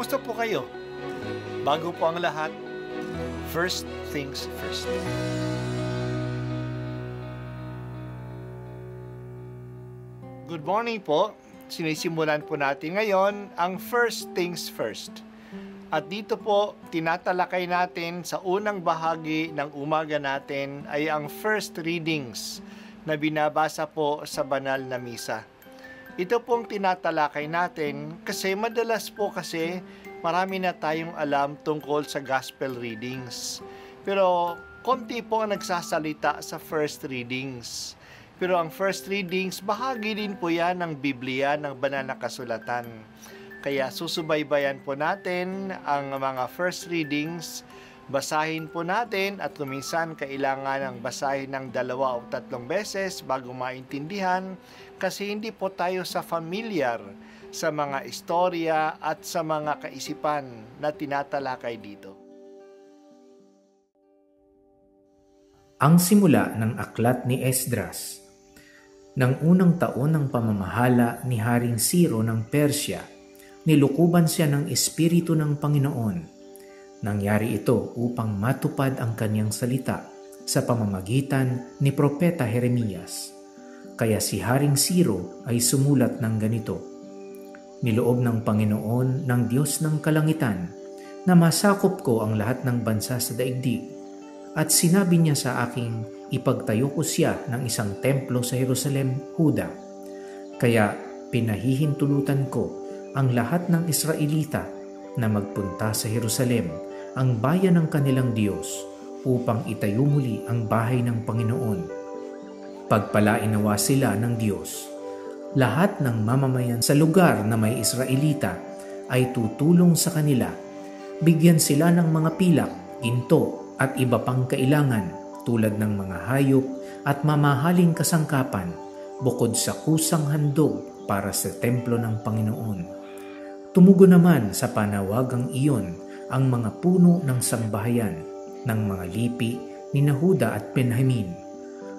Kumusta po kayo? Bago po ang lahat, first things first. Good morning po. Sinisimulan po natin ngayon ang first things first. At dito po, tinatalakay natin sa unang bahagi ng umaga natin ay ang first readings na binabasa po sa banal na misa. Ito pong tinatalakay natin kasi madalas po marami na tayong alam tungkol sa gospel readings. Pero konti po ang nagsasalita sa first readings. Pero ang first readings, bahagi din po yan ng Biblia, ng banal na kasulatan. Kaya susubaybayan po natin ang mga first readings, basahin po natin at kuminsan kailangan ng basahin ng 2 o 3 beses bago maintindihan kasi hindi po tayo familiar sa mga istorya at sa mga kaisipan na tinatalakay dito. Ang simula ng aklat ni Esdras. Nang unang taon ng pamamahala ni Haring Ciro ng Persya, nilukuban siya ng Espiritu ng Panginoon. Nangyari ito upang matupad ang kanyang salita sa pamamagitan ni Propeta Jeremias. Kaya si Haring Ciro ay sumulat ng ganito: Niloob ng Panginoon ng Diyos ng Kalangitan na masakop ko ang lahat ng bansa sa daigdig, at sinabi niya sa aking ipagtayo ko siya ng isang templo sa Jerusalem, Huda. Kaya pinahihintulutan ko ang lahat ng Israelita na magpunta sa Jerusalem, ang bayan ng kanilang Diyos, upang itayo muli ang bahay ng Panginoon. Pagpalain nawa sila ng Diyos. Lahat ng mamamayan sa lugar na may Israelita ay tutulong sa kanila. Bigyan sila ng mga pilak, ginto at iba pang kailangan tulad ng mga hayop at mamahaling kasangkapan bukod sa kusang handog para sa templo ng Panginoon. Tumugo naman sa panawagang iyon ang mga puno ng sambahayan ng mga lipi ni Huda at Benjamin,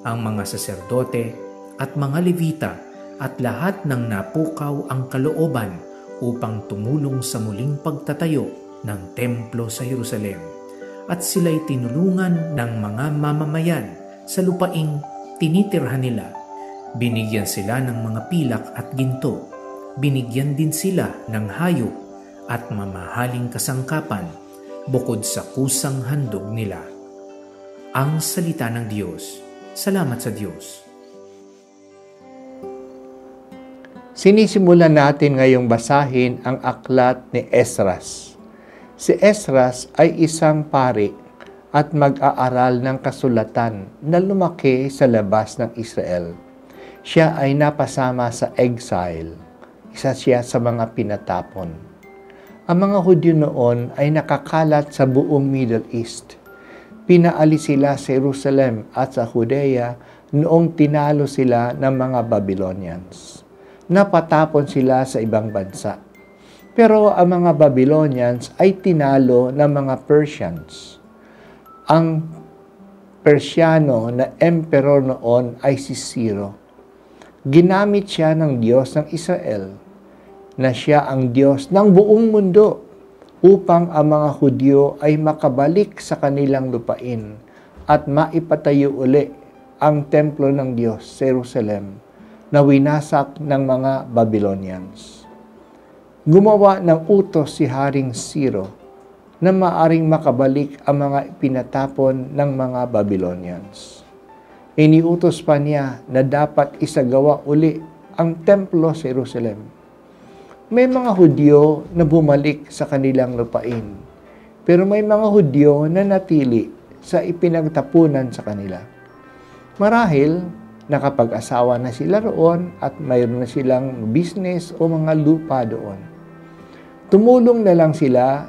ang mga saserdote at mga Levita at lahat ng napukaw ang kalooban upang tumulong sa muling pagtatayo ng templo sa Jerusalem. At sila'y tinulungan ng mga mamamayan sa lupaing tinitirhan nila. Binigyan sila ng mga pilak at ginto. Binigyan din sila ng hayop at mamahaling kasangkapan bukod sa kusang handog nila. Ang salita ng Diyos. Salamat sa Diyos. Sinisimulan natin ngayong basahin ang aklat ni Esdras. Si Esdras ay isang pari at mag-aaral ng kasulatan na lumaki sa labas ng Israel. Siya ay napasama sa exile. Isa siya sa mga pinatapon. Ang mga Hudyo noon ay nakakalat sa buong Middle East. Pinaalis sila sa Jerusalem at sa Judea noong tinalo sila ng mga Babylonians. Napatapon sila sa ibang bansa. Pero ang mga Babylonians ay tinalo ng mga Persians. Ang Persyano na emperor noon ay si Ciro. Ginamit siya ng Diyos ng Israel na siya ang Diyos ng buong mundo upang ang mga Hudyo ay makabalik sa kanilang lupain at maipatayo uli ang templo ng Diyos sa Jerusalem na winasak ng mga Babylonians. Gumawa ng utos si Haring Ciro na maaring makabalik ang mga pinatapon ng mga Babylonians. Iniutos pa niya na dapat isagawa uli ang templo sa Jerusalem. May mga Hudyo na bumalik sa kanilang lupain, pero may mga Hudyo na natili sa ipinagtapunan sa kanila. Marahil, nakapag-asawa na sila roon at mayroon na silang business o mga lupa doon. Tumulong na lang sila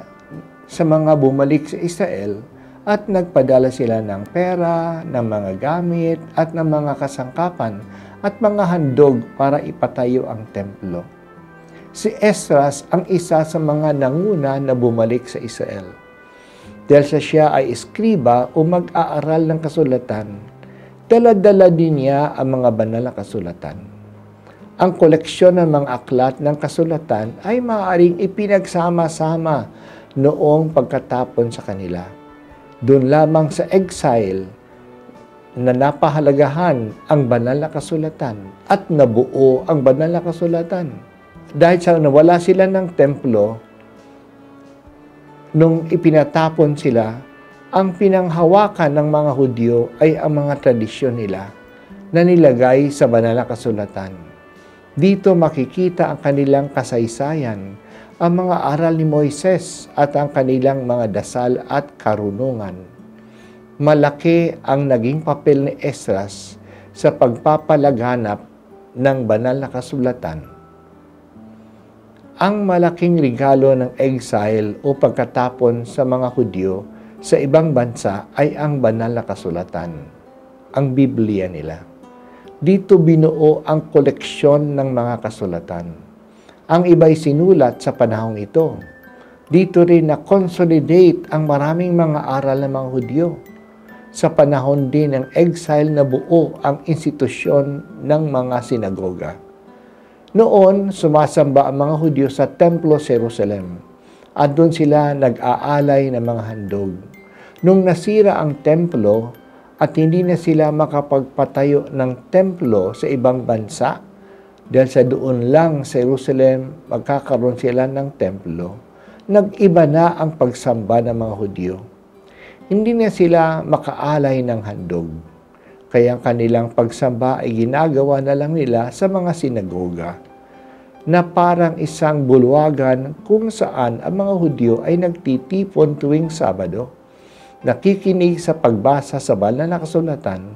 sa mga bumalik sa Israel at nagpadala sila ng pera, ng mga gamit at ng mga kasangkapan at mga handog para ipatayo ang templo. Si Esdras ang isa sa mga nanguna na bumalik sa Israel. Dahil siya ay eskriba o mag-aaral ng kasulatan, dala-dala din niya ang mga banal na kasulatan. Ang koleksyon ng mga aklat ng kasulatan ay maaaring ipinagsama-sama noong pagkatapon sa kanila. Doon lamang sa exile na napahalagahan ang banal na kasulatan at nabuo ang banal na kasulatan. Dahil sa nawala sila ng templo, nung ipinatapon sila, ang pinanghawakan ng mga Hudyo ay ang mga tradisyon nila na nilagay sa banal na kasulatan. Dito makikita ang kanilang kasaysayan, ang mga aral ni Moises at ang kanilang mga dasal at karunungan. Malaki ang naging papel ni Esdras sa pagpapalaganap ng banal na kasulatan. Ang malaking regalo ng exile o pagkatapon sa mga Hudyo sa ibang bansa ay ang banal na kasulatan, ang Biblia nila. Dito binuo ang koleksyon ng mga kasulatan. Ang iba'y sinulat sa panahong ito. Dito rin na-consolidate ang maraming mga aral ng mga Hudyo. Sa panahon din ng exile na buo ang institusyon ng mga sinagoga. Noon, sumasamba ang mga Hudyo sa Templo sa Jerusalem at doon sila nag-aalay ng mga handog. Nung nasira ang templo at hindi na sila makapagpatayo ng templo sa ibang bansa, dahil sa doon lang sa Jerusalem magkakaroon sila ng templo, nag-iba na ang pagsamba ng mga Hudyo. Hindi na sila makaalay ng handog. Kaya ang kanilang pagsamba ay ginagawa na lang nila sa mga sinagoga na parang isang bulwagan kung saan ang mga Hudyo ay nagtitipon tuwing Sabado, nakikinig sa pagbasa sa banal na kasulatan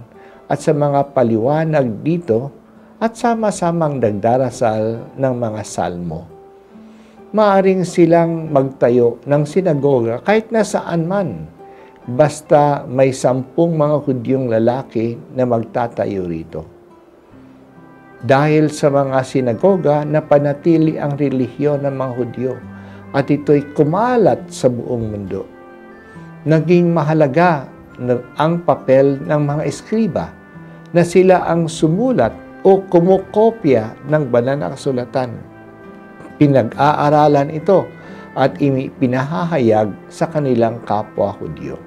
at sa mga paliwanag dito at sama-samang nagdarasal ng mga salmo. Maaring silang magtayo ng sinagoga kahit nasaan man, basta may 10 mga Hudyong lalaki na magtatayo rito. Dahil sa mga sinagoga, napanatili ang relihiyon ng mga Hudyo at ito'y kumalat sa buong mundo. Naging mahalaga ang papel ng mga eskriba na sila ang sumulat o kumokopya ng banal na kasulatan. Pinag-aaralan ito at pinahahayag sa kanilang kapwa Hudyo.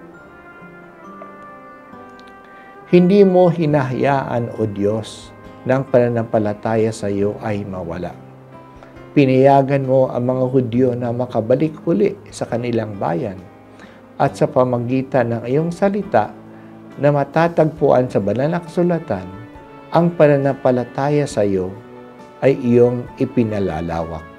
Hindi mo hinahayaan, O Diyos, ng pananampalataya sa iyo ay mawala. Pinayagan mo ang mga Hudyo na makabalik uli sa kanilang bayan at sa pamagitan ng iyong salita na matatagpuan sa banal na kasulatan, ang pananampalataya sa iyo ay iyong ipinalalawak.